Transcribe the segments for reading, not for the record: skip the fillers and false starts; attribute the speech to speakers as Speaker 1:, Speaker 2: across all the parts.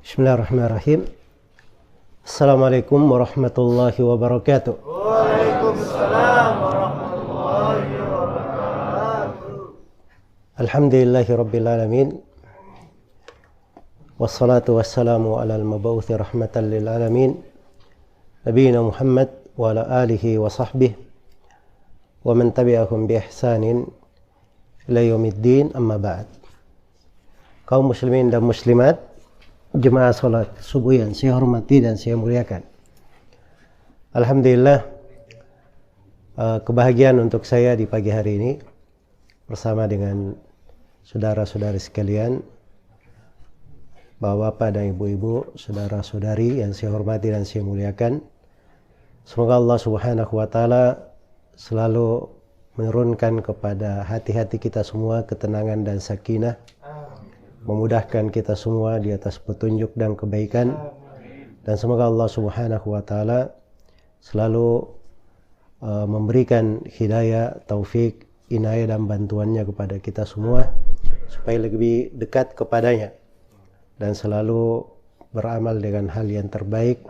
Speaker 1: Bismillahirrahmanirrahim. Assalamualaikum warahmatullahi wabarakatuh.
Speaker 2: Waalaikumsalam warahmatullahi wabarakatuh.
Speaker 1: Alhamdulillahi rabbil alamin. Wassalatu wassalamu ala al-mab'uthi rahmatan lil alamin. Nabiyina Muhammad wa ala alihi wa sahbihi wa man tabi'ahum bi ihsanin ila yaumiddin, amma ba'd. Kaum muslimin dan muslimat, jemaah salat subuh yang saya hormati dan saya muliakan. Alhamdulillah, kebahagiaan untuk saya di pagi hari ini bersama dengan saudara-saudari sekalian, bapak-bapak dan ibu-ibu, saudara-saudari yang saya hormati dan saya muliakan. Semoga Allah Subhanahu wa taala selalu menurunkan kepada hati-hati kita semua ketenangan dan sakinah, memudahkan kita semua di atas petunjuk dan kebaikan, dan semoga Allah Subhanahu wa taala selalu memberikan hidayah, taufik, inayah dan bantuannya kepada kita semua supaya lebih dekat kepadanya dan selalu beramal dengan hal yang terbaik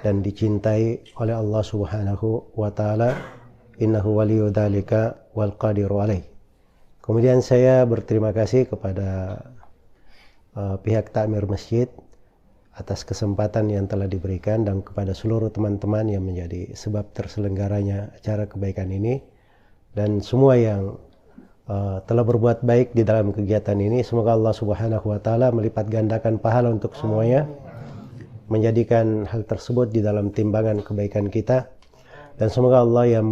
Speaker 1: dan dicintai oleh Allah Subhanahu wa taala. Innahu waliyyu dzalika wal qadiru alaih. Kemudian saya berterima kasih kepada pihak takmir masjid atas kesempatan yang telah diberikan dan kepada seluruh teman-teman yang menjadi sebab terselenggaranya acara kebaikan ini, dan semua yang telah berbuat baik di dalam kegiatan ini. Semoga Allah Subhanahu wa taala melipat gandakan pahala untuk semuanya, menjadikan hal tersebut di dalam timbangan kebaikan kita, dan semoga Allah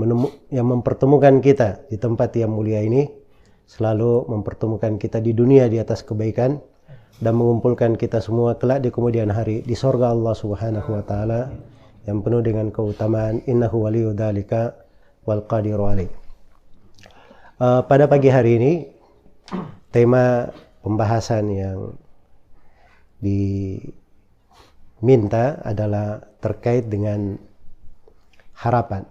Speaker 1: yang mempertemukan kita di tempat yang mulia ini selalu mempertemukan kita di dunia di atas kebaikan dan mengumpulkan kita semua kelak di kemudian hari di surga Allah Subhanahu wa taala yang penuh dengan keutamaan. Innahu waliyyu dzalika wal qadiru alaih. Pada pagi hari ini tema pembahasan yang diminta adalah terkait dengan harapan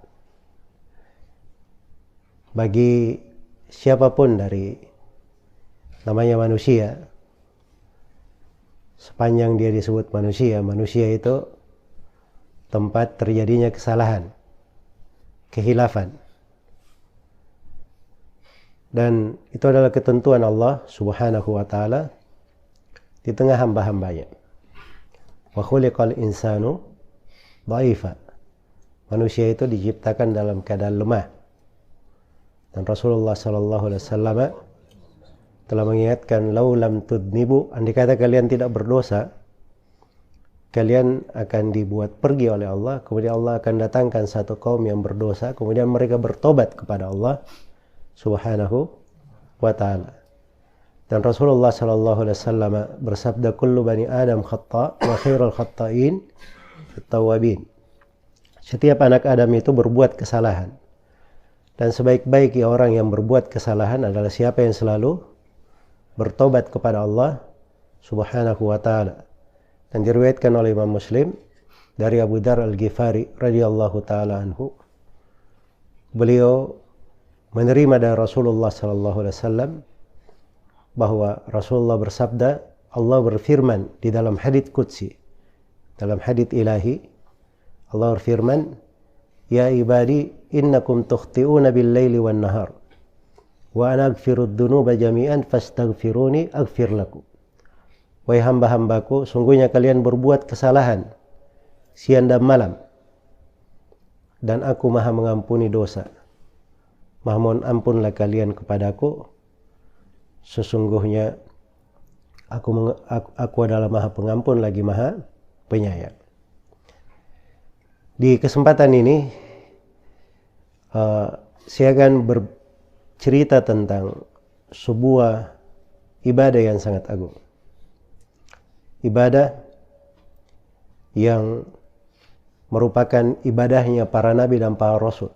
Speaker 1: bagi siapapun dari namanya manusia. Sepanjang dia disebut manusia, manusia itu tempat terjadinya kesalahan, kehilafan. Dan itu adalah ketentuan Allah Subhanahu wa taala di tengah hamba-hambanya. Wa khuliqal insanu dha'ifa. Manusia itu diciptakan dalam keadaan lemah. Dan Rasulullah sallallahu alaihi wasallam telah mengingatkan, laulam tudnibu, andai kata kalian tidak berdosa, kalian akan dibuat pergi oleh Allah, kemudian Allah akan datangkan satu kaum yang berdosa, kemudian mereka bertobat kepada Allah Subhanahu wa taala. Dan Rasulullah sallallahu alaihi wasallam bersabda, kullu bani Adam khata' wa khairul khata'in at-tawwabin. Setiap anak Adam itu berbuat kesalahan, dan sebaik-baik orang yang berbuat kesalahan adalah siapa yang selalu bertobat kepada Allah Subhanahu wa taala. Dan diriwayatkan oleh Imam Muslim dari Abu Dzar Al-Ghifari radhiyallahu taala anhu, beliau menerima dari Rasulullah sallallahu alaihi wasallam bahwa Rasulullah bersabda, Allah berfirman di dalam hadits qudsi, dalam hadits ilahi, Allah berfirman, ya ibadi innakum tukhti'una bil-laili wan-nahar wa ana aghfirud dzunuba jami'an fastaghfiruni aghfir lakum. Wahai hamba-hambaku, sungguhnya kalian berbuat kesalahan siang dan malam, dan aku maha mengampuni dosa. Maha mohon ampunlah kalian kepadaku, sesungguhnya aku adalah maha pengampun lagi maha penyayang. Di kesempatan ini saya akan bercerita tentang sebuah ibadah yang sangat agung. Ibadah yang merupakan ibadahnya para nabi dan para rasul,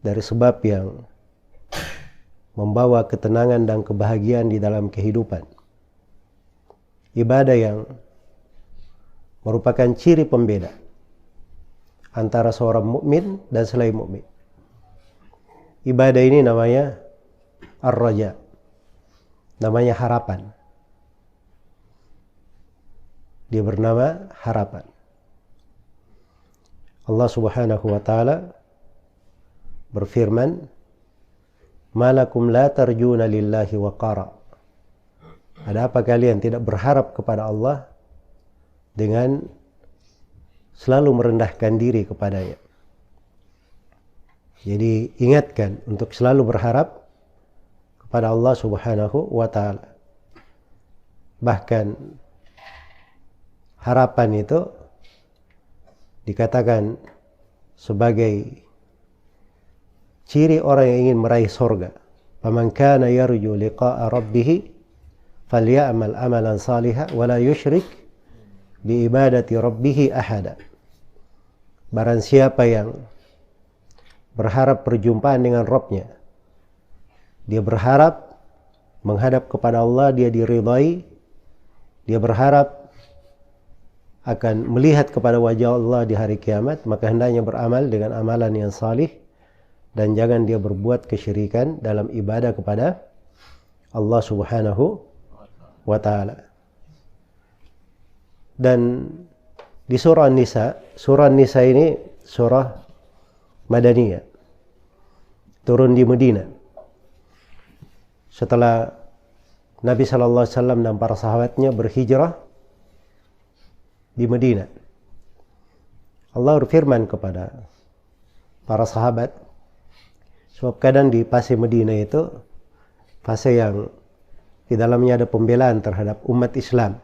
Speaker 1: dari sebab yang membawa ketenangan dan kebahagiaan di dalam kehidupan. Ibadah yang merupakan ciri pembeda antara seorang mukmin dan selain mukmin. Ibadah ini namanya ar-raja, namanya harapan. Dia bernama harapan. Allah Subhanahu wa taala berfirman, "Malakum la tarjuna lillahi waqara." Ada apa kalian tidak berharap kepada Allah dengan selalu merendahkan diri kepadanya? Jadi ingatkan untuk selalu berharap kepada Allah Subhanahu wa taala. Bahkan harapan itu dikatakan sebagai ciri orang yang ingin meraih surga. Faman kana yarju liqa'a rabbih falyamal amalan salihan wa la yusyrik bi ibadati rabbih ahada. Barang siapa yang berharap perjumpaan dengan Rabb-nya, dia berharap menghadap kepada Allah, dia diridhai, dia berharap akan melihat kepada wajah Allah di hari kiamat, maka hendaknya beramal dengan amalan yang salih dan jangan dia berbuat kesyirikan dalam ibadah kepada Allah Subhanahu wa taala. Dan di surah An-Nisa ini surah Madaniyah, turun di Madinah setelah Nabi sallallahu alaihi wasallam dan para sahabatnya berhijrah di Madinah. Allah berfirman kepada para sahabat, sebab kadang di fase Madinah itu fase yang di dalamnya ada pembelaan terhadap umat Islam,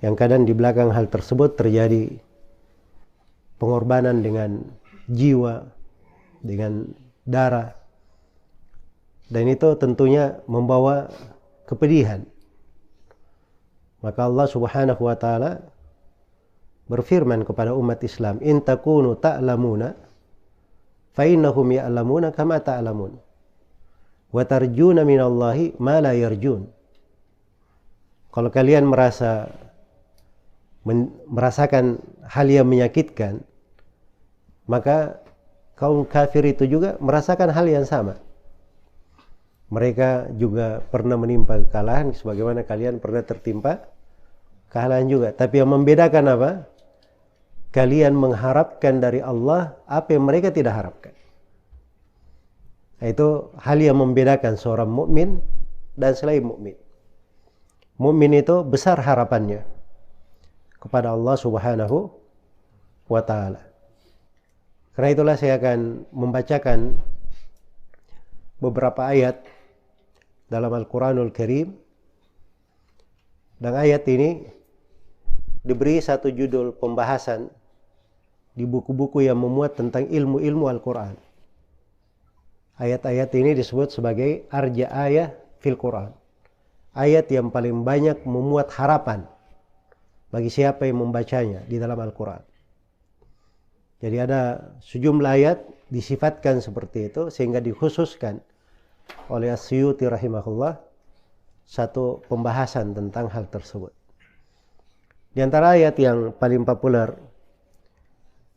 Speaker 1: yang kadang di belakang hal tersebut terjadi pengorbanan dengan jiwa, dengan darah, dan itu tentunya membawa kepedihan. Maka Allah Subhanahu wa taala berfirman kepada umat Islam, in takunu ta'lamuna fa innahum ya'lamuna kama ta'lamun wa tarjuna minallahi ma la yarjun. Kalau kalian merasakan hal yang menyakitkan, maka kaum kafir itu juga merasakan hal yang sama. Mereka juga pernah menimpa kekalahan sebagaimana kalian pernah tertimpa kekalahan juga. Tapi yang membedakan apa? Kalian mengharapkan dari Allah apa yang mereka tidak harapkan. Itu hal yang membedakan seorang mukmin dan selain mukmin. Mukmin itu besar harapannya kepada Allah Subhanahu wa taala. Karena itulah saya akan membacakan beberapa ayat dalam Al-Quranul Karim. Dan ayat ini diberi satu judul pembahasan di buku-buku yang memuat tentang ilmu-ilmu Al-Quran. Ayat-ayat ini disebut sebagai arja ayat fil Quran. Ayat yang paling banyak memuat harapan bagi siapa yang membacanya di dalam Al-Quran. Jadi ada sejumlah ayat disifatkan seperti itu sehingga dikhususkan oleh As-Suyuti rahimahullah satu pembahasan tentang hal tersebut. Di antara ayat yang paling populer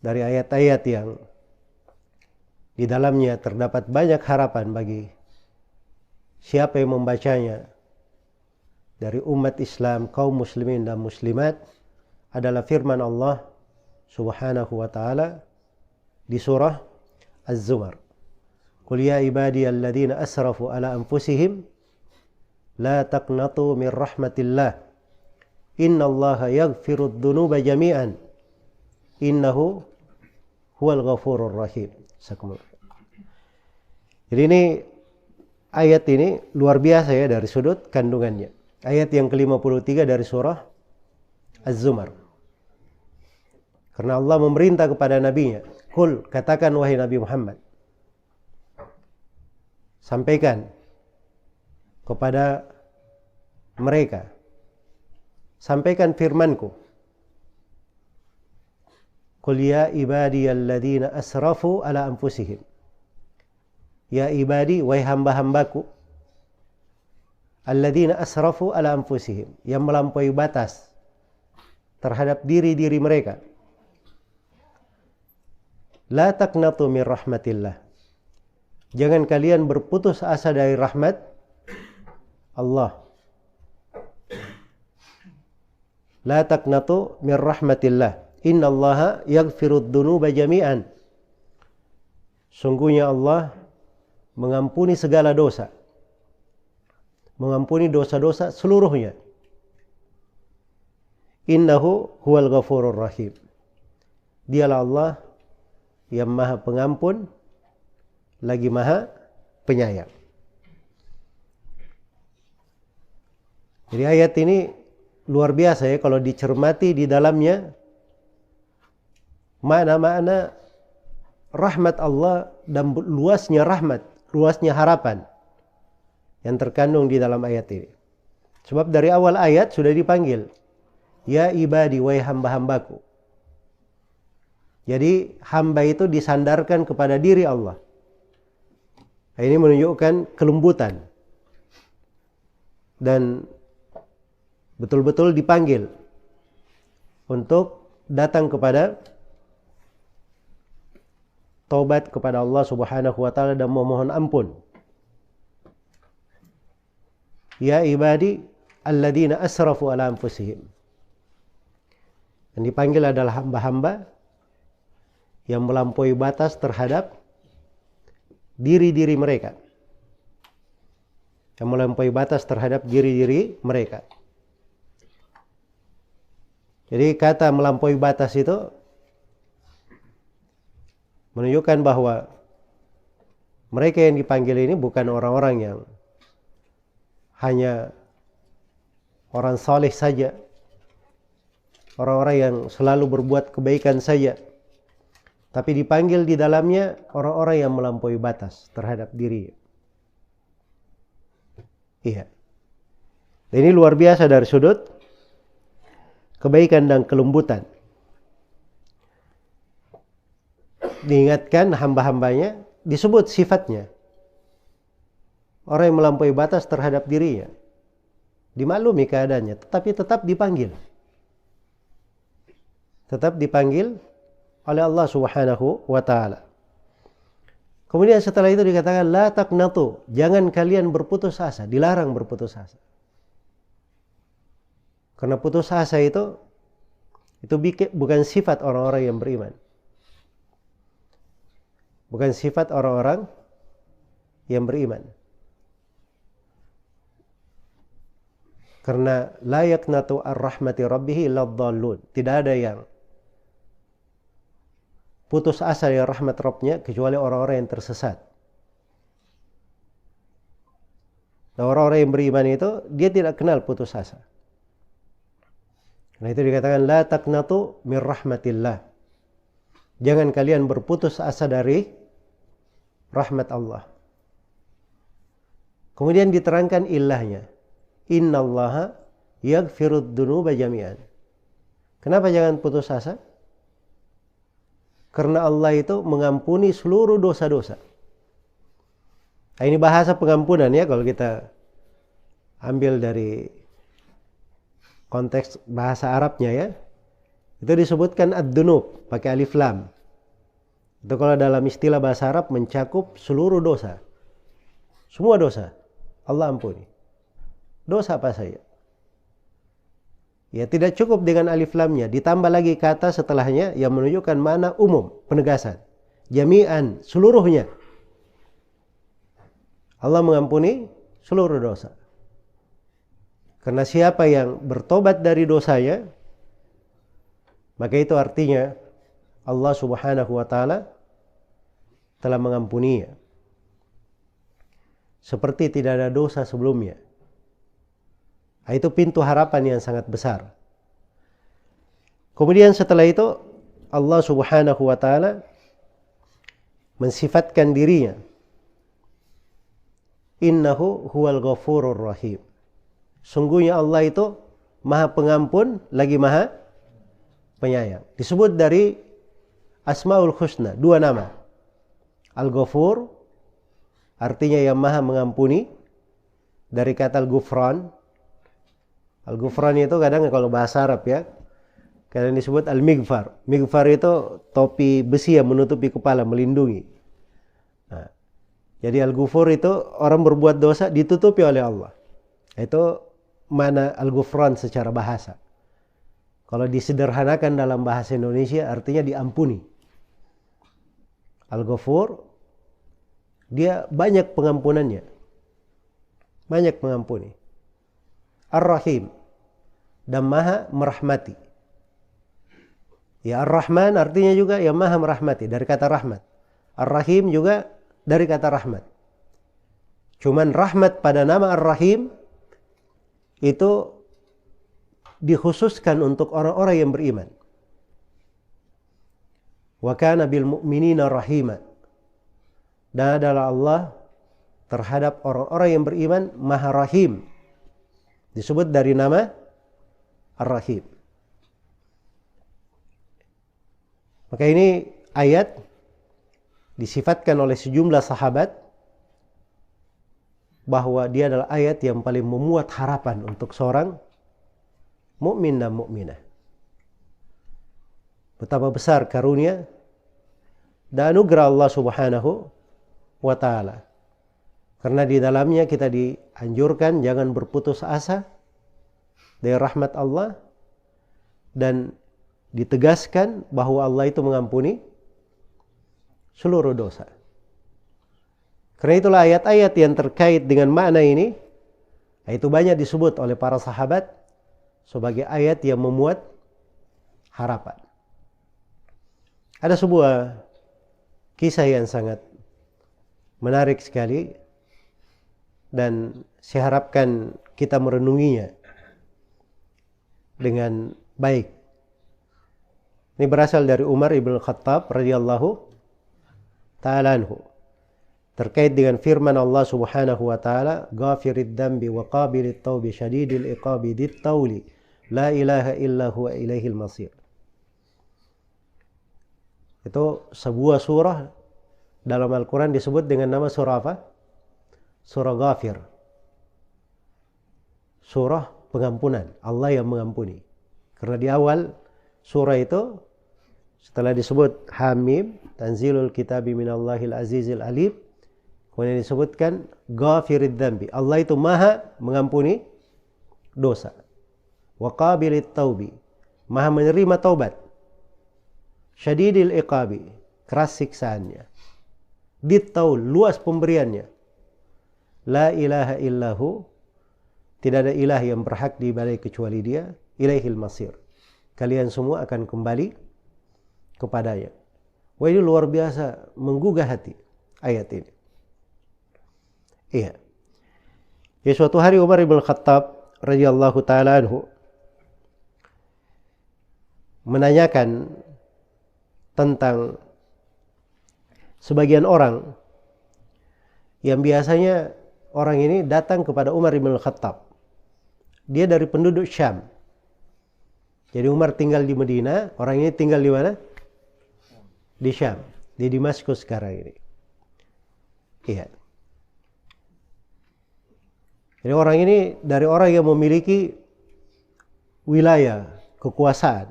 Speaker 1: dari ayat-ayat yang di dalamnya terdapat banyak harapan bagi siapa yang membacanya dari umat Islam, kaum muslimin dan muslimat, adalah firman Allah Subhanahu wa ta'ala di surah Az-Zumar. Qul ya ibadiyalladzina asrafu ala anfusihim la taqnatu min rahmatillah innallaha yaghfirudz dzunuba jami'an innahu huwal ghafurur rahim. Jadi ini ayat ini luar biasa ya dari sudut kandungannya. Ayat yang ke-53 dari surah Az-Zumar. Karena Allah memerintah kepada nabinya, "Qul," katakan wahai Nabi Muhammad, sampaikan kepada mereka, sampaikan firmanku, "Qul ya ibadiyalladzina asrafu ala anfusihim." Ya ibadi, wahai hamba-hambaku, alladzina asrafu ala anfusihim, yang melampaui batas terhadap diri-diri mereka. La taqnatu min rahmatillah. Jangan kalian berputus asa dari rahmat Allah. La taqnatu min rahmatillah. Innallaha yaghfirud dzunuba jami'an. Sungguhnya Allah mengampuni segala dosa. Mengampuni dosa-dosa seluruhnya. Innahu huwal ghafurur rahim. Dialah Allah yang Maha Pengampun lagi Maha Penyayang. Jadi ayat ini luar biasa ya kalau dicermati di dalamnya makna-makna rahmat Allah dan luasnya rahmat, luasnya harapan yang terkandung di dalam ayat ini. Sebab dari awal ayat sudah dipanggil, ya ibadi, wahai hamba-hambaku. Jadi hamba itu disandarkan kepada diri Allah. Ini menunjukkan kelembutan dan betul-betul dipanggil untuk datang kepada taubat kepada Allah Subhanahu wa taala dan memohon ampun. Ya ibadi alladzina asrafu ala anfusihim. Yang dipanggil adalah hamba-hamba yang melampaui batas terhadap diri-diri mereka. Yang melampaui batas terhadap diri-diri mereka. Jadi kata melampaui batas itu menunjukkan bahwa mereka yang dipanggil ini bukan orang-orang yang hanya orang saleh saja, orang-orang yang selalu berbuat kebaikan saja, tapi dipanggil di dalamnya orang-orang yang melampaui batas terhadap diri. Iya. Dan ini luar biasa dari sudut kebaikan dan kelembutan. Diingatkan hamba-hambanya, disebut sifatnya. Orang yang melampaui batas terhadap dirinya. Dimaklumi keadaannya, tetapi tetap dipanggil. Tetap dipanggil oleh Allah Subhanahu wa ta'ala. Kemudian setelah itu dikatakan, la taqnatu, jangan kalian berputus asa, dilarang berputus asa. Karena putus asa itu bukan sifat orang-orang yang beriman. Bukan sifat orang-orang yang beriman. Karena la yaqnatu ar-rahmati rabbih illa dhallun. Tidak ada yang putus asa dari rahmat Rabbnya kecuali orang-orang yang tersesat. Nah, orang-orang yang beriman itu dia tidak kenal putus asa. Nah, itu dikatakan la taqnatu min rahmatillah. Jangan kalian berputus asa dari rahmat Allah. Kemudian diterangkan ilahnya. Innallaha yaghfirud dzunuba jami'an. Kenapa jangan putus asa? Karena Allah itu mengampuni seluruh dosa-dosa. Nah, ini bahasa pengampunan ya kalau kita ambil dari konteks bahasa Arabnya ya. Itu disebutkan ad-dunub pakai alif lam. Itu kalau dalam istilah bahasa Arab mencakup seluruh dosa. Semua dosa Allah ampuni. Dosa apa saja. Ya, tidak cukup dengan alif lamnya, ditambah lagi kata setelahnya yang menunjukkan makna umum, penegasan. Jami'an, seluruhnya. Allah mengampuni seluruh dosa. Karena siapa yang bertobat dari dosanya, maka itu artinya Allah Subhanahu wa ta'ala telah mengampuninya. Seperti tidak ada dosa sebelumnya. Itu pintu harapan yang sangat besar. Kemudian setelah itu Allah Subhanahu wa ta'ala mensifatkan dirinya. Innahu huwal ghafurur rahim. Sungguhnya Allah itu Maha Pengampun lagi Maha Penyayang. Disebut dari Asmaul Husna, dua nama. Al-Ghafur artinya yang Maha mengampuni, dari kata al-Ghufran. Al-Ghufran itu kadang kalau bahasa Arab ya, kadang disebut al-Mighfar. Mighfar itu topi besi yang menutupi kepala, melindungi. Nah, jadi al-Ghufur itu orang berbuat dosa ditutupi oleh Allah. Itu mana al-Ghufran secara bahasa. Kalau disederhanakan dalam bahasa Indonesia artinya diampuni. Al-Ghafur, dia banyak pengampunannya. Banyak mengampuni. Ar-Rahim, dan maha merahmati. Ya, Ar-Rahman artinya juga yang maha merahmati, dari kata rahmat. Ar-Rahim juga dari kata rahmat. Cuman rahmat pada nama Ar-Rahim itu dikhususkan untuk orang-orang yang beriman. Wa kana bil mu'minina rahima. Dan adalah Allah terhadap orang-orang yang beriman maha rahim. Disebut dari nama Ar-Rahim. Maka ini ayat disifatkan oleh sejumlah sahabat bahwa dia adalah ayat yang paling memuat harapan untuk seorang mukmin dan mukminah. Betapa besar karunia dan anugerah Allah Subhanahu wa taala. Karena di dalamnya kita dianjurkan jangan berputus asa dari rahmat Allah, dan ditegaskan bahwa Allah itu mengampuni seluruh dosa. Karena itulah ayat-ayat yang terkait dengan makna ini itu banyak disebut oleh para sahabat sebagai ayat yang memuat harapan. Ada sebuah kisah yang sangat menarik sekali dan saya harapkan kita merenunginya dengan baik. Ini berasal dari Umar ibn Khattab radhiyallahu ta'ala anhu. Terkait dengan firman Allah Subhanahu wa taala, "Ghafirid dzambi wa qabilit taubi syadidil iqabi dit tauli, la ilaha illa huwa ilaihil masir." Itu sebuah surah dalam Al-Quran disebut dengan nama surah apa? Surah Ghafir. Surah pengampunan, Allah yang mengampuni. Karena di awal surah itu setelah disebut Hamim, Tanzilul Kitabi minallahil azizil alim, kemudian disebutkan Ghafirid dzambi, Allah itu maha mengampuni dosa. Wa qabilit taubi, maha menerima taubat. Syadidil iqabi, keras siksaannya. Dit-taul, luas pemberiannya. La ilaha illahu, tidak ada ilah yang berhak diibadahi kecuali dia. Ilaihil masir, kalian semua akan kembali kepadanya. Wah, ini luar biasa, menggugah hati ayat ini. Iya. Ya, suatu hari Umar ibn Khattab radhiyallahu taala anhu menanyakan tentang sebagian orang yang biasanya orang ini datang kepada Umar ibn Khattab. Dia dari penduduk Syam. Jadi Umar tinggal di Medina, orang ini tinggal di mana? Di Syam, di Damaskus sekarang ini. Iya. Jadi orang ini dari orang yang memiliki wilayah, kekuasaan.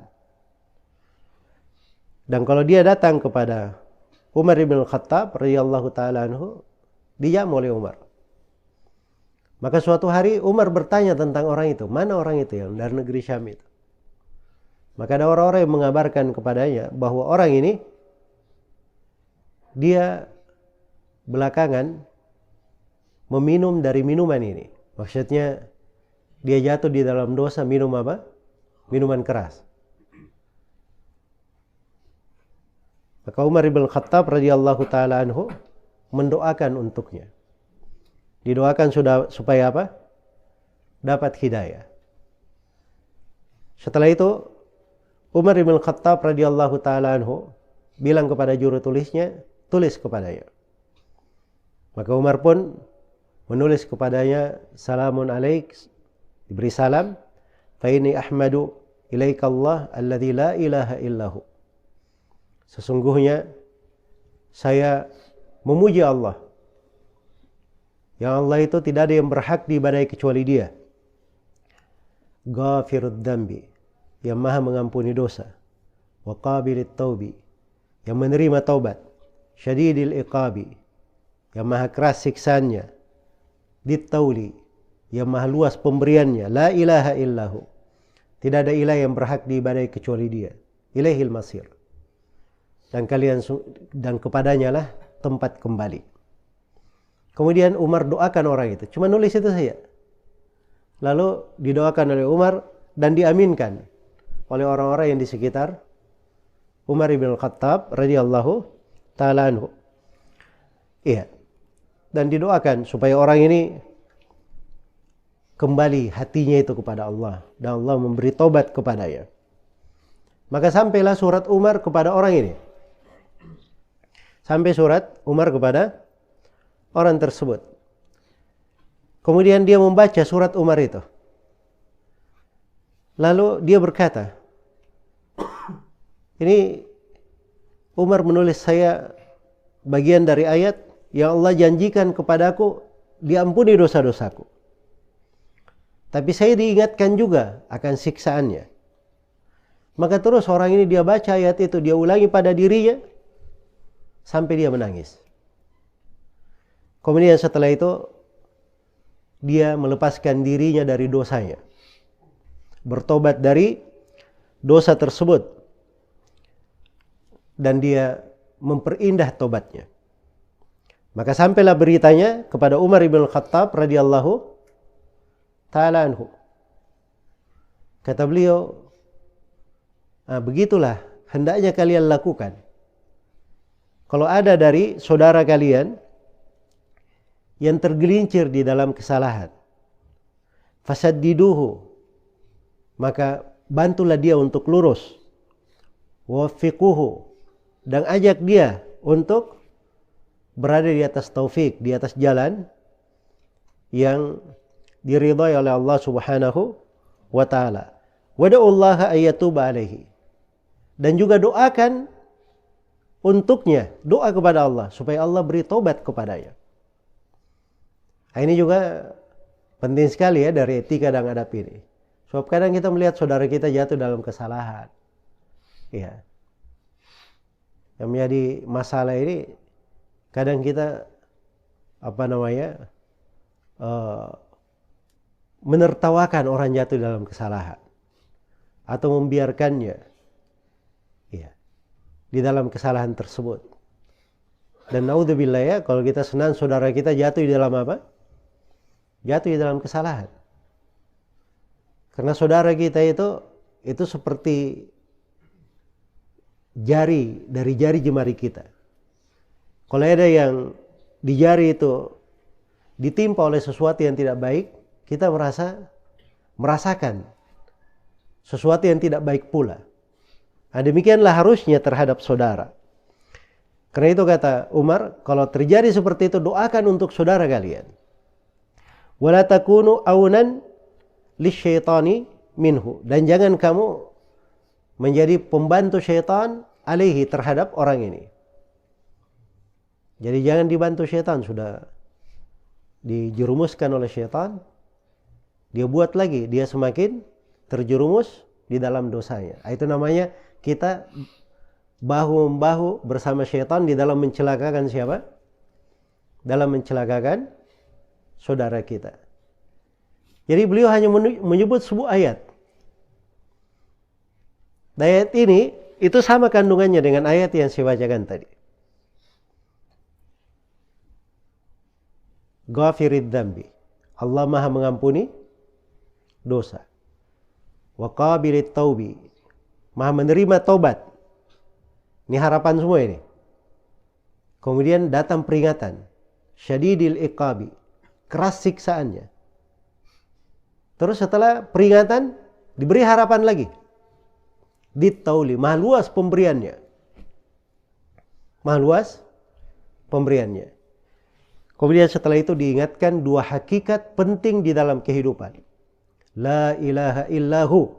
Speaker 1: Dan kalau dia datang kepada Umar ibn Khattab radhiyallahu taala anhu, dijamu oleh Umar. Maka suatu hari Umar bertanya tentang orang itu, mana orang itu yang dari negeri Syam itu? Maka ada orang-orang yang mengabarkan kepadanya bahwa orang ini dia belakangan meminum dari minuman ini. Maksudnya dia jatuh di dalam dosa minum apa? Minuman keras. Maka Umar ibn Khattab radhiyallahu taala anhu mendoakan untuknya. Didoakan supaya apa? Dapat hidayah. Setelah itu Umar ibn Khattab radhiyallahu taala anhu bilang kepada juru tulisnya, tulis kepadanya. Maka Umar pun menulis kepadanya, "Salamun alaik," diberi salam, "Fa inni ahmadu ilaika Allah alladzi la ilaha illahu." Sesungguhnya saya memuji Allah, yang Allah itu tidak ada yang berhak diibadahi kecuali Dia. Ghafirud dzambi, yang maha mengampuni dosa. Wa qabilit taubi, yang menerima taubat. Syadidil iqabi, yang maha keras siksaannya. Dit tauli, yang maha luas pemberiannya. La ilaha illahu, Tidak ada ilah yang berhak diibadahi kecuali Dia. Ilaihil masir. Dan kepadanya lah tempat kembali. Kemudian Umar doakan orang itu. Cuma nulis itu saja. Lalu didoakan oleh Umar dan diaminkan oleh orang-orang yang di sekitar Umar ibn Khattab radhiyallahu ta'ala anhu. Iya. Dan didoakan supaya orang ini kembali hatinya itu kepada Allah. Dan Allah memberi tobat kepadanya. Maka sampailah surat Umar kepada orang ini. Sampai surat Umar kepada orang tersebut. Kemudian dia membaca surat Umar itu. Lalu dia berkata, ini Umar menulis saya bagian dari ayat yang Allah janjikan kepadaku diampuni dosa-dosaku. Tapi saya diingatkan juga akan siksaannya. Maka terus orang ini dia baca ayat itu, dia ulangi pada dirinya sampai dia menangis. Kemudian setelah itu dia melepaskan dirinya dari dosanya. Bertobat dari dosa tersebut. Dan dia memperindah tobatnya. Maka sampailah beritanya kepada Umar ibn Khattab radhiyallahu ta'ala anhu. Kata beliau, begitulah hendaknya kalian lakukan. Kalau ada dari saudara kalian yang tergelincir di dalam kesalahan, fasaddiduhu, maka bantulah dia untuk lurus, wafiquhu, dan ajak dia untuk berada di atas taufik, di atas jalan yang diridhai oleh Allah Subhanahu wa taala. Wada'ullaha ayyatuba alaihi, dan juga doakan untuknya, doa kepada Allah supaya Allah beri tobat kepadanya. Nah, ini juga penting sekali ya dari etika dan adab ini. Sebab kadang kita melihat saudara kita jatuh dalam kesalahan. Ya. Yang menjadi masalah ini kadang kita menertawakan orang jatuh dalam kesalahan atau membiarkannya ya di dalam kesalahan tersebut. Dan naudzubillah ya, kalau kita senang saudara kita jatuh di dalam apa? Jatuh di dalam kesalahan. Karena saudara kita itu seperti jari dari jari jemari kita. Kalau ada yang di jari itu ditimpa oleh sesuatu yang tidak baik, kita merasakan sesuatu yang tidak baik pula. Nah, demikianlah harusnya terhadap saudara. Karena itu kata Umar, kalau terjadi seperti itu doakan untuk saudara kalian. Wala takunu aunan lisyaitani minhu, dan jangan kamu menjadi pembantu syaitan alaihi, terhadap orang ini. Jadi jangan dibantu syaitan, sudah dijerumuskan oleh syaitan, dia buat lagi, dia semakin terjerumus di dalam dosanya. Itu namanya kita bahu-membahu bersama syaitan di dalam mencelakakan siapa? Dalam mencelakakan saudara kita. Jadi beliau hanya menyebut sebuah ayat. Ayat ini itu sama kandungannya dengan ayat yang saya bacakan tadi. Ghafirid dzambi, Allah Maha mengampuni dosa. Wa qabilit taubi, Maha menerima taubat. Ini harapan semua ini. Kemudian datang peringatan. Syadidil iqabi, keras siksaannya. Terus setelah peringatan diberi harapan lagi. Ditauli, maha luas pemberiannya. Maha luas pemberiannya. Kemudian setelah itu diingatkan dua hakikat penting di dalam kehidupan. La ilaha illahu,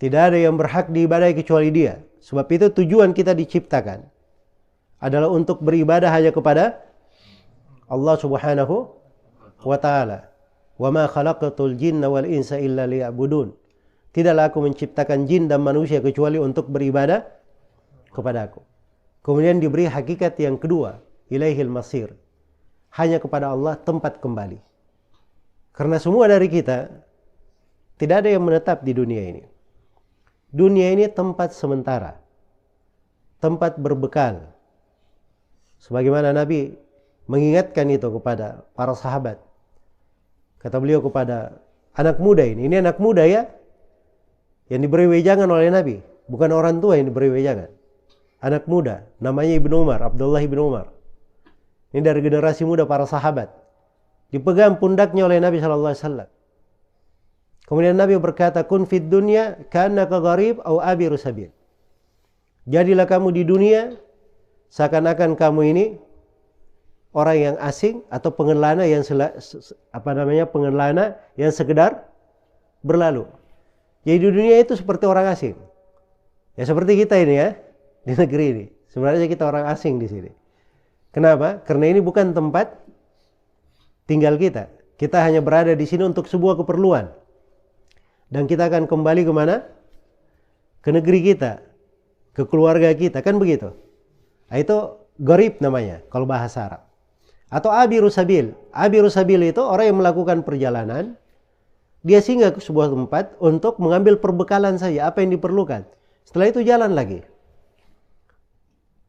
Speaker 1: tidak ada yang berhak diibadahi kecuali Dia. Sebab itu tujuan kita diciptakan adalah untuk beribadah hanya kepada Allah Subhanahu wa ta'ala. Wa ma khalaqatul jinna wal insa illa liya'budun. Tidaklah aku menciptakan jin dan manusia kecuali untuk beribadah kepada aku. Kemudian diberi hakikat yang kedua, ilaihil masir. Hanya kepada Allah tempat kembali. Karena semua dari kita Tidak ada yang menetap di dunia ini. Dunia ini tempat sementara, tempat berbekal. Sebagaimana Nabi mengingatkan itu kepada para sahabat. Kata beliau kepada anak muda ini anak muda ya, yang diberi wejangan oleh Nabi. Bukan orang tua yang diberi wejangan. Anak muda, namanya Ibnu Umar, Abdullah Ibnu Umar. Ini dari generasi muda para sahabat. Dipegang pundaknya oleh Nabi SAW. Kemudian Nabi berkata, kun fid dunya ka'annaka gharib au abiru sabil. Jadilah kamu di dunia seakan-akan kamu ini orang yang asing atau pengelana yang pengelana yang sekedar berlalu. Jadi di dunia itu seperti orang asing. Ya seperti kita ini ya, di negeri ini. Sebenarnya kita orang asing di sini. Kenapa? Karena ini bukan tempat tinggal kita. Kita hanya berada di sini untuk sebuah keperluan. Dan kita akan kembali kemana? Ke negeri kita, ke keluarga kita, kan begitu. Nah, itu gharib namanya kalau bahasa Arab. Atau abiru sabil. Abiru sabil itu orang yang melakukan perjalanan, dia singgah ke sebuah tempat untuk mengambil perbekalan saja, apa yang diperlukan. Setelah itu jalan lagi.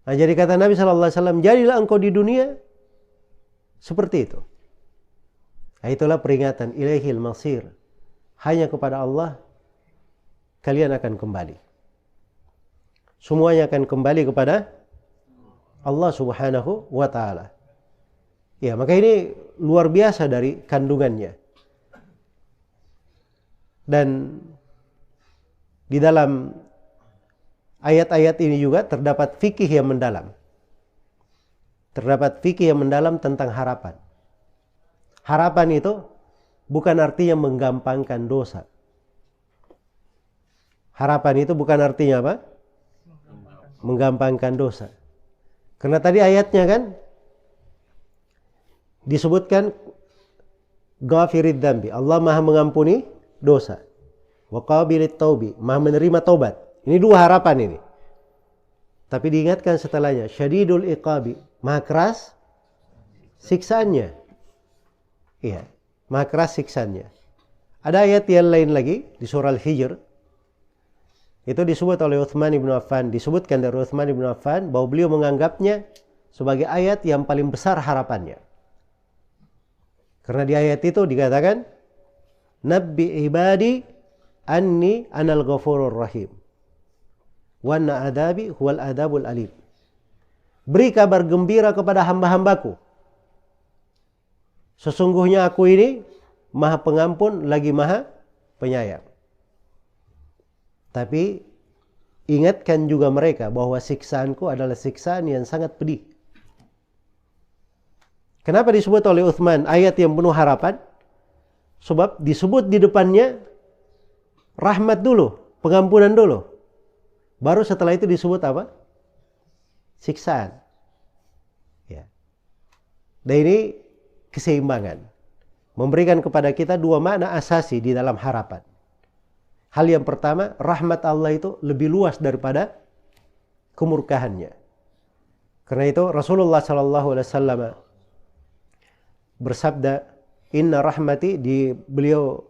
Speaker 1: Nah, jadi kata Nabi SAW, jadilah engkau di dunia seperti itu. Nah, itulah peringatan, ilaihil masir. Hanya kepada Allah kalian akan kembali. Semuanya akan kembali kepada Allah Subhanahu wa ta'ala. Ya, maka ini luar biasa dari kandungannya. Dan di dalam ayat-ayat ini juga terdapat fikih yang mendalam. Terdapat fikih yang mendalam tentang harapan. Harapan itu bukan artinya menggampangkan dosa. Harapan itu bukan artinya apa? Menggampangkan dosa. Karena tadi ayatnya kan disebutkan ghafirid dzambi, Allah Maha mengampuni dosa. Wa qabilit taubi, Maha menerima taubat. Ini dua harapan ini. Tapi diingatkan setelahnya, syadidul iqabi, Maha keras siksaannya. Iya. Maha keras siksaannya. Ada ayat yang lain lagi di surah Al-Hijr. Itu disebut oleh Utsman bin Affan. Disebutkan dari Utsman bin Affan bahwa beliau menganggapnya sebagai ayat yang paling besar harapannya. Karena di ayat itu dikatakan, Nabbi ibadi anni anal ghafurur rahim. Wa anna adabi huwal adabul alim. Beri kabar gembira kepada hamba-hambaku. Sesungguhnya aku ini Maha Pengampun lagi Maha Penyayang. Tapi ingatkan juga mereka bahwa siksaanku adalah siksaan yang sangat pedih. Kenapa disebut oleh Utsman ayat yang penuh harapan? Sebab disebut di depannya rahmat dulu, pengampunan dulu. Baru setelah itu disebut apa? Siksaan. Ya. Dan ini keseimbangan. Memberikan kepada kita dua makna asasi di dalam harapan. Hal yang pertama, rahmat Allah itu lebih luas daripada kemurkahannya. Karena itu Rasulullah SAW bersabda, Inna rahmati, beliau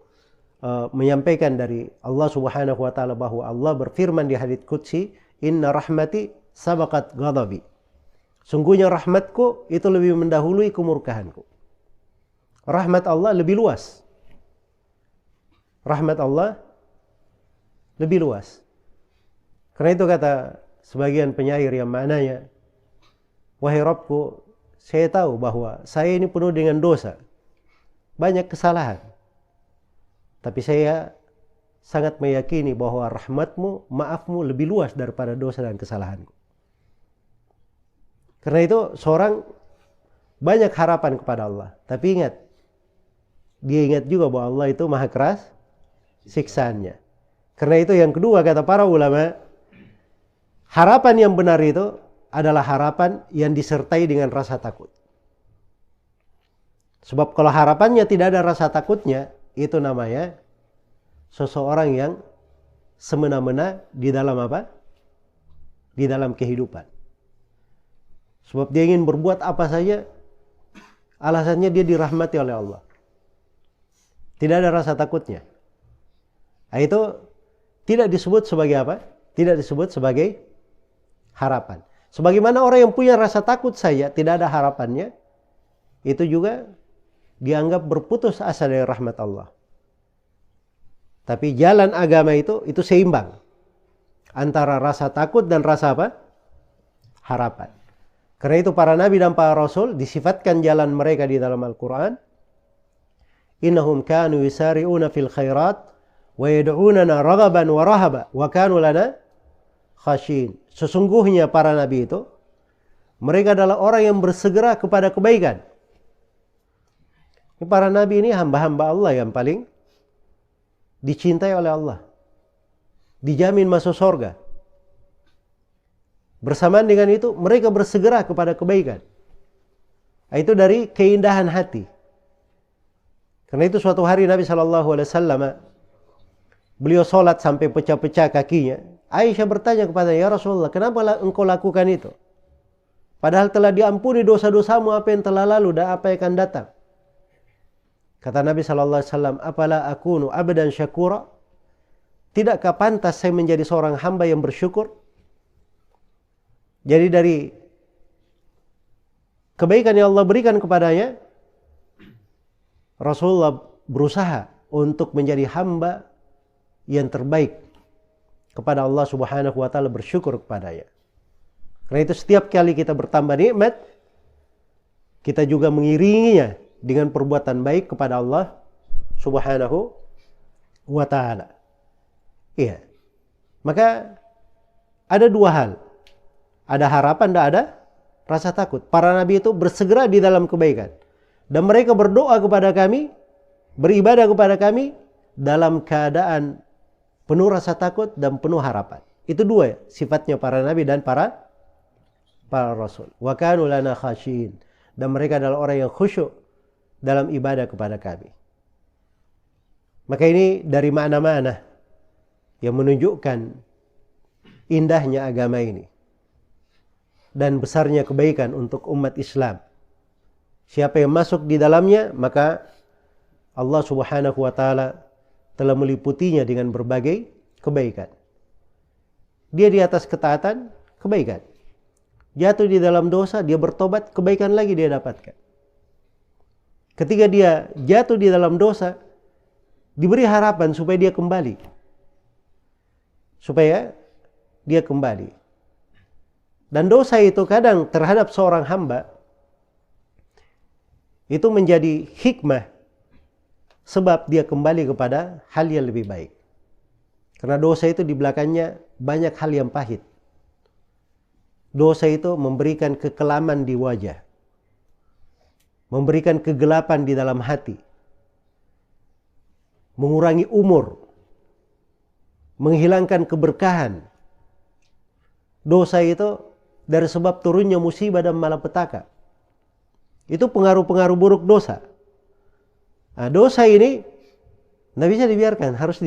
Speaker 1: menyampaikan dari Allah Subhanahu wa taala bahwa Allah berfirman di hadits qudsi, Inna rahmati sabaqat ghadabi. Sungguhnya rahmatku itu lebih mendahului kemurkahanku. Rahmat Allah lebih luas. Rahmat Allah lebih luas. Karena itu kata sebagian penyair yang maknanya, wahai Rabbku, saya tahu bahwa saya ini penuh dengan dosa. Banyak kesalahan. Tapi saya sangat meyakini bahwa rahmatmu, maafmu lebih luas daripada dosa dan kesalahanku. Karena itu seorang banyak harapan kepada Allah. Tapi ingat, dia ingat juga bahwa Allah itu maha keras siksaannya. Karena itu yang kedua kata para ulama, harapan yang benar itu adalah harapan yang disertai dengan rasa takut. Sebab kalau harapannya tidak ada rasa takutnya, itu namanya seseorang yang semena-mena di dalam apa? Di dalam kehidupan. Sebab dia ingin berbuat apa saja, alasannya dia dirahmati oleh Allah. Tidak ada rasa takutnya. Nah, itu tidak disebut sebagai apa? Tidak disebut sebagai harapan. Sebagaimana orang yang punya rasa takut saja tidak ada harapannya, itu juga dianggap berputus asa dari rahmat Allah. Tapi jalan agama itu seimbang antara rasa takut dan rasa apa? Harapan. Karena itu para nabi dan para rasul disifatkan jalan mereka di dalam Al-Quran. Innahum kanu yusari'una fil khairat wa yad'unana raghaban wa rahaba wa kanu lana khashin. Sesungguhnya para nabi itu mereka adalah orang yang bersegera kepada kebaikan. Para nabi ini hamba-hamba Allah yang paling dicintai oleh Allah. Dijamin masuk surga. Bersamaan dengan itu mereka bersegera kepada kebaikan. Itu dari keindahan hati. Karena itu suatu hari Nabi SAW beliau sholat sampai pecah-pecah kakinya. Aisyah bertanya kepada ya Rasulullah, kenapa engkau lakukan itu? Padahal telah diampuni dosa-dosamu apa yang telah lalu dan apa yang akan datang. Kata Nabi SAW, apalah akunu abdan syakura? Tidakkah pantas saya menjadi seorang hamba yang bersyukur? Jadi dari kebaikan yang Allah berikan kepadanya, Rasulullah berusaha untuk menjadi hamba yang terbaik kepada Allah Subhanahu wa taala, bersyukur kepadanya. Karena itu setiap kali kita bertambah nikmat, kita juga mengiringinya dengan perbuatan baik kepada Allah Subhanahu wa taala. Iya. Maka ada dua hal. Ada harapan dan ada rasa takut. Para nabi itu bersegera di dalam kebaikan. Dan mereka berdoa kepada kami, beribadah kepada kami dalam keadaan penuh rasa takut dan penuh harapan. Itu dua sifatnya para nabi dan para rasul. Wa kanu lana khashin. Dan mereka adalah orang yang khusyuk dalam ibadah kepada kami. Maka ini dari makna-makna yang menunjukkan indahnya agama ini dan besarnya kebaikan untuk umat Islam. Siapa yang masuk di dalamnya, maka Allah Subhanahu wa taala telah meliputinya dengan berbagai kebaikan. Dia di atas ketaatan, kebaikan. Jatuh di dalam dosa, dia bertobat, kebaikan lagi dia dapatkan. Ketika dia jatuh di dalam dosa, diberi harapan supaya dia kembali. Supaya dia kembali. Dan dosa itu kadang terhadap seorang hamba itu menjadi hikmah sebab dia kembali kepada hal yang lebih baik. Karena dosa itu di belakangnya banyak hal yang pahit. Dosa itu memberikan kekelaman di wajah. Memberikan kegelapan di dalam hati. Mengurangi umur. Menghilangkan keberkahan. Dosa itu dari sebab turunnya musibah dan malapetaka. Itu pengaruh-pengaruh buruk dosa. Nah, dosa ini tidak bisa dibiarkan, harus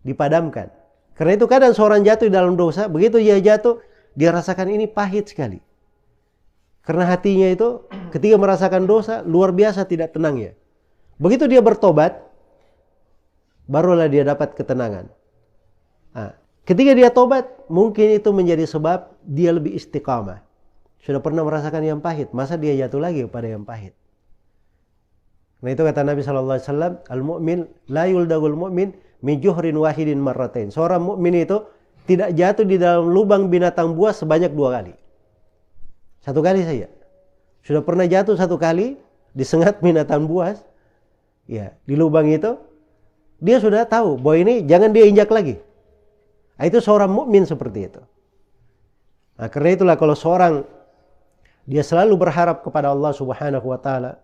Speaker 1: dipadamkan. Karena itu kadang seorang jatuh di dalam dosa, begitu dia jatuh, dia rasakan ini pahit sekali. Karena hatinya itu ketika merasakan dosa, luar biasa tidak tenangnya. Begitu dia bertobat, barulah dia dapat ketenangan. Nah, ketika dia tobat, mungkin itu menjadi sebab dia lebih istiqamah. Sudah pernah merasakan yang pahit, masa dia jatuh lagi kepada yang pahit? Nah itu kata Nabi SAW, al-mu'min la yuldagul mu'min min juhrin wahidin marratain. Seorang mukmin itu tidak jatuh di dalam lubang binatang buas sebanyak 2 kali. 1 kali saja. Sudah pernah jatuh 1 kali, disengat binatang buas, ya di lubang itu, dia sudah tahu bahwa ini jangan dia injak lagi. Nah, itu seorang mukmin seperti itu. Nah, karena itulah kalau seorang dia selalu berharap kepada Allah Subhanahu wa taala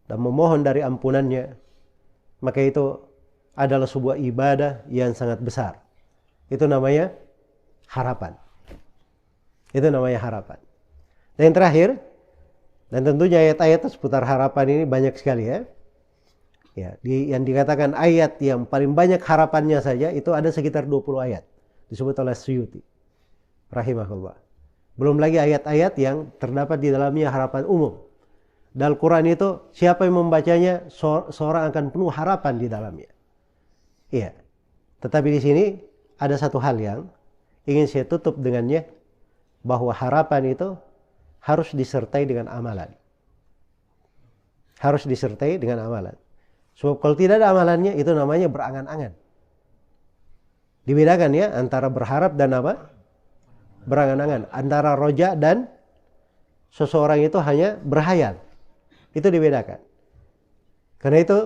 Speaker 1: dan memohon dari ampunannya, maka itu adalah sebuah ibadah yang sangat besar. Itu namanya harapan. Itu namanya harapan. Dan yang terakhir, dan tentunya ayat-ayat seputar harapan ini banyak sekali ya. Ya, yang dikatakan ayat yang paling banyak harapannya saja itu ada sekitar 20 ayat. Disebut oleh Suyuti rahimahullah. Belum lagi ayat-ayat yang terdapat di dalamnya harapan umum. Dan Al-Quran itu siapa yang membacanya seorang akan penuh harapan di dalamnya. Iya. Tetapi di sini ada satu hal yang ingin saya tutup dengannya, bahwa harapan itu harus disertai dengan amalan. Harus disertai dengan amalan. Sebab kalau tidak ada amalannya itu namanya berangan-angan. Dibedakan ya antara berharap dan apa? Berangan-angan. Antara roja dan seseorang itu hanya berhayal. Itu dibedakan. Karena itu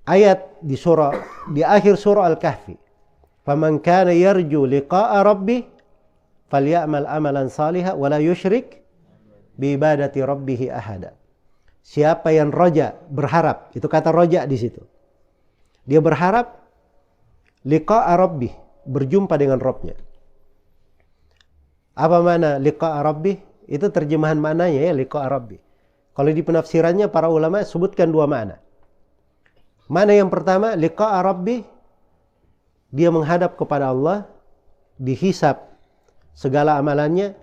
Speaker 1: ayat di akhir surah Al-Kahfi, "Faman kana yarju liqa'a rabbih falyamal amalan salihan wa la yusyrik bi ibadati rabbih ahada." Siapa yang roja, berharap, itu kata roja di situ. Dia berharap liqa'a rabbih, berjumpa dengan Rabbnya. Apa makna liqa'a rabbih? Itu terjemahan maknanya ya, liqa'a rabbih. Kalau di penafsirannya para ulama sebutkan dua makna. Makna yang pertama, liqa'a rabbih, dia menghadap kepada Allah, dihisab segala amalannya,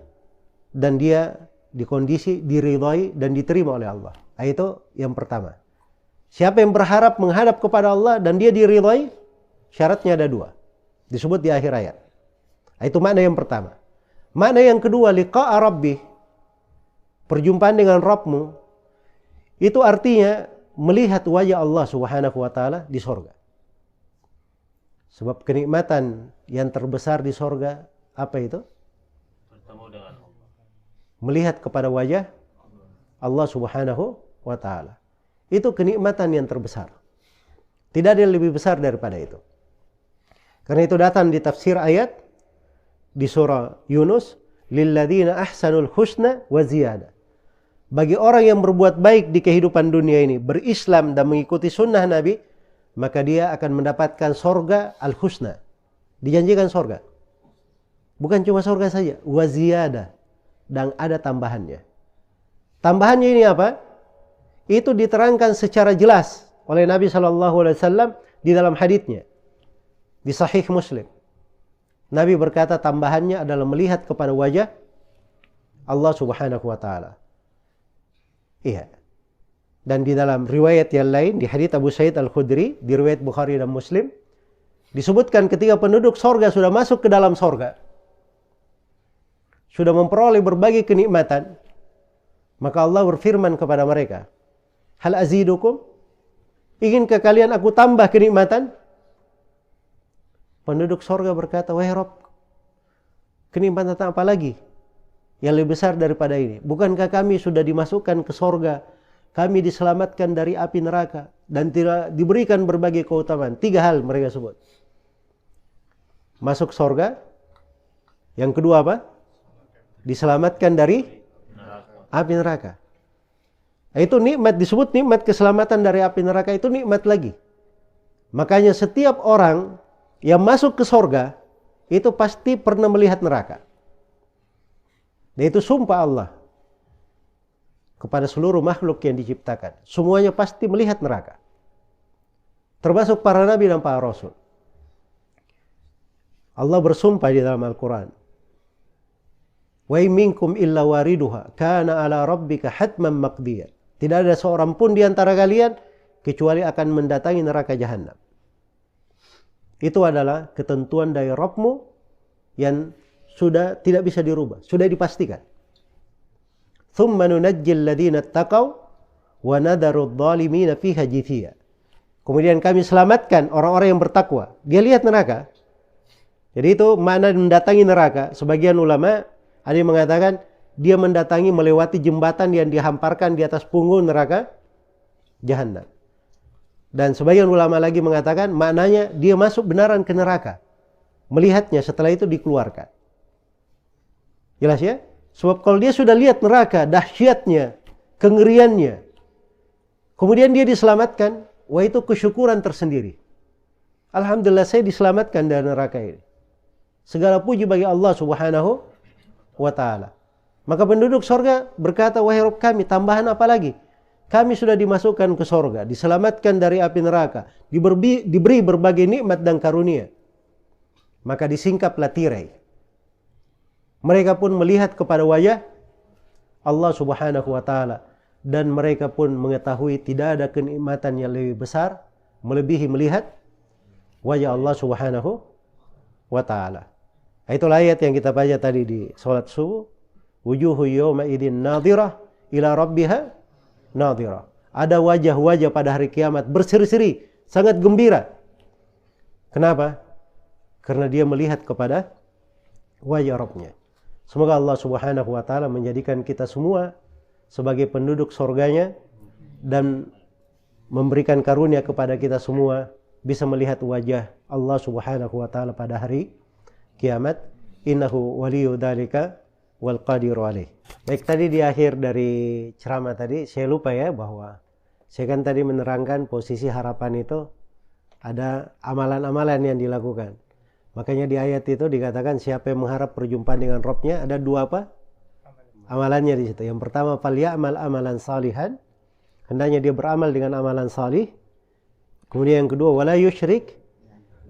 Speaker 1: dan dia di kondisi diridhai dan diterima oleh Allah. Itu yang pertama. Siapa yang berharap menghadap kepada Allah dan dia diridhai, syaratnya ada dua. Disebut di akhir ayat. Itu makna yang pertama. Makna yang kedua, liqa'a rabbih, perjumpaan dengan Rabbmu, itu artinya melihat wajah Allah Subhanahu wa taala di sorga. Sebab kenikmatan yang terbesar di sorga apa itu?
Speaker 2: Bertemu dengan Allah.
Speaker 1: Melihat kepada wajah Allah Subhanahu wa taala. Itu kenikmatan yang terbesar. Tidak ada yang lebih besar daripada itu. Karena itu datang di tafsir ayat di surah Yunus, lilladzina ahsanul husna wa ziyadah. Bagi orang yang berbuat baik di kehidupan dunia ini, berislam dan mengikuti sunnah Nabi, maka dia akan mendapatkan sorga al-husna. Dijanjikan sorga. Bukan cuma sorga saja, wa ziyadah, dan ada tambahannya. Tambahannya ini apa? Itu diterangkan secara jelas oleh Nabi SAW di dalam haditsnya di Sahih Muslim. Nabi berkata tambahannya adalah melihat kepada wajah Allah Subhanahu wa taala. Iya. Dan di dalam riwayat yang lain, di hadits Abu Sa'id Al-Khudri, di riwayat Bukhari dan Muslim, disebutkan ketika penduduk sorga sudah masuk ke dalam sorga, sudah memperoleh berbagai kenikmatan, maka Allah berfirman kepada mereka, "Hal azidukum? Inginkah kalian aku tambah kenikmatan?" Penduduk sorga berkata, "Wahai Rabb, kenikmatan apa lagi yang lebih besar daripada ini? Bukankah kami sudah dimasukkan ke sorga, kami diselamatkan dari api neraka, dan tidak diberikan berbagai keutamaan?" Tiga hal mereka sebut. Masuk sorga. Yang kedua apa? Diselamatkan dari api neraka. Itu nikmat, disebut nikmat keselamatan dari api neraka, itu nikmat lagi. Makanya setiap orang yang masuk ke sorga itu pasti pernah melihat neraka. Dan itu sumpah Allah kepada seluruh makhluk yang diciptakan. Semuanya pasti melihat neraka. Termasuk para nabi dan para rasul. Allah bersumpah di dalam Al-Quran, "Wa minkum illa wariduha kana ala rabbika hatman maqdiyan." Tidak ada seorang pun di antara kalian kecuali akan mendatangi neraka jahanam. Itu adalah ketentuan dari Rabbmu yang sudah tidak bisa dirubah, sudah dipastikan. "Tsumma nunajjil ladzina taqaw wa nadharu adh-dhalimina fiha jithiya." Kemudian kami selamatkan orang-orang yang bertakwa. Dia lihat neraka. Jadi itu makna mendatangi neraka. Sebagian ulama ada yang mengatakan dia mendatangi melewati jembatan yang dihamparkan di atas punggung neraka jahanam. Dan sebagian ulama lagi mengatakan maknanya dia masuk benaran ke neraka. Melihatnya, setelah itu dikeluarkan. Jelas ya? Sebab kalau dia sudah lihat neraka, dahsyatnya, kengeriannya, kemudian dia diselamatkan, wah itu kesyukuran tersendiri. Alhamdulillah saya diselamatkan dari neraka ini. Segala puji bagi Allah Subhanahu wa ta'ala. Maka penduduk sorga berkata, "Wahai Rabb kami, tambahan apa lagi? Kami sudah dimasukkan ke sorga, diselamatkan dari api neraka, diberi berbagai nikmat dan karunia." Maka disingkaplah tirai. Mereka pun melihat kepada wajah Allah Subhanahu wa ta'ala. dan mereka pun mengetahui tidak ada kenikmatan yang lebih besar melebihi melihat wajah Allah Subhanahu wa ta'ala. Itulah ayat yang kita baca tadi di salat subuh. Wujuhu yawma idin nadhirah ila rabbiha nadhirah. Ada wajah-wajah pada hari kiamat berseri-seri, sangat gembira. Kenapa? Karena dia melihat kepada wajah Rabbnya. Semoga Allah Subhanahu wa ta'ala menjadikan kita semua sebagai penduduk surganya dan memberikan karunia kepada kita semua bisa melihat wajah Allah Subhanahu wa ta'ala pada hari kiamat. Innahu waliyu dzalika wal qadiru alaih. Baik, tadi di akhir dari ceramah tadi saya lupa ya bahwa saya kan tadi menerangkan posisi harapan itu ada amalan-amalan yang dilakukan. Makanya di ayat itu dikatakan siapa yang mengharap perjumpaan dengan Rabbnya, ada dua apa? Amalannya di situ. Yang pertama, falyamal amalan salihan. Hendaknya dia beramal dengan amalan salih. Kemudian yang kedua, wala yusyrik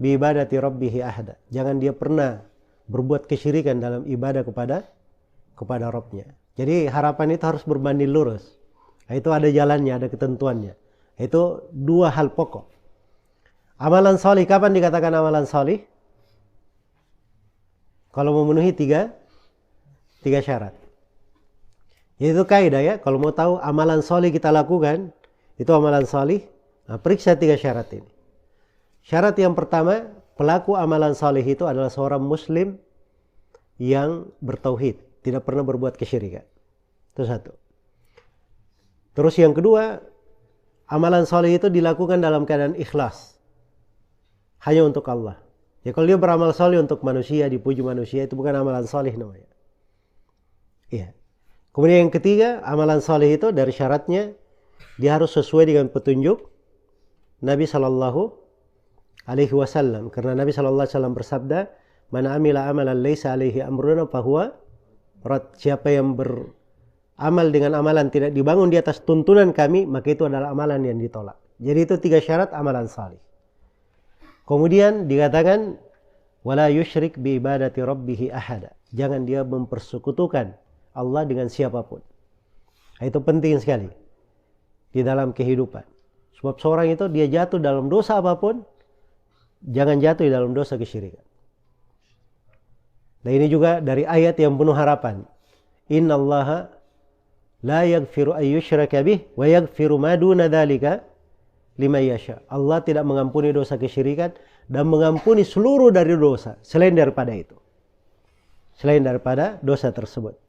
Speaker 1: bi ibadati rabbih ahada. Jangan dia pernah berbuat kesyirikan dalam ibadah kepada Rabbnya. Jadi harapan itu harus berbanding lurus. Itu ada jalannya, ada ketentuannya. Itu dua hal pokok. Amalan salih, kapan dikatakan amalan salih? Kalau memenuhi tiga syarat. Itu kaidah ya. Kalau mau tahu amalan salih kita lakukan, itu amalan salih. Nah, periksa tiga syarat ini. Syarat yang pertama, pelaku amalan salih itu adalah seorang muslim yang bertauhid, tidak pernah berbuat kesyirikan. Itu satu. Terus yang kedua, amalan salih itu dilakukan dalam keadaan ikhlas. Hanya untuk Allah. Ya kalau dia beramal salih untuk manusia, dipuji manusia, itu bukan amalan salih namanya. Iya. Kemudian yang ketiga, amalan salih itu dari syaratnya dia harus sesuai dengan petunjuk Nabi Shallallahu Alaihi Wasallam. Karena Nabi Shallallahu Alaihi Wasallam bersabda, "Man amila amalan laisa alaihi amruna fahuwa rad." Siapa yang beramal dengan amalan tidak dibangun di atas tuntunan kami, maka itu adalah amalan yang ditolak. Jadi itu tiga syarat amalan salih. Kemudian dikatakan wala yusyrik bi ibadati rabbih ahada. Jangan dia mempersekutukan Allah dengan siapapun. Itu penting sekali di dalam kehidupan. Sebab seorang itu dia jatuh dalam dosa apapun, jangan jatuh di dalam dosa kesyirikan. Dan ini juga dari ayat yang penuh harapan. Innallaha la yaghfiru an yushraka bih wa yaghfiru ma duna dzalika liman yasha. Allah tidak mengampuni dosa kesyirikan dan mengampuni seluruh dari dosa selain daripada itu. Selain daripada dosa tersebut.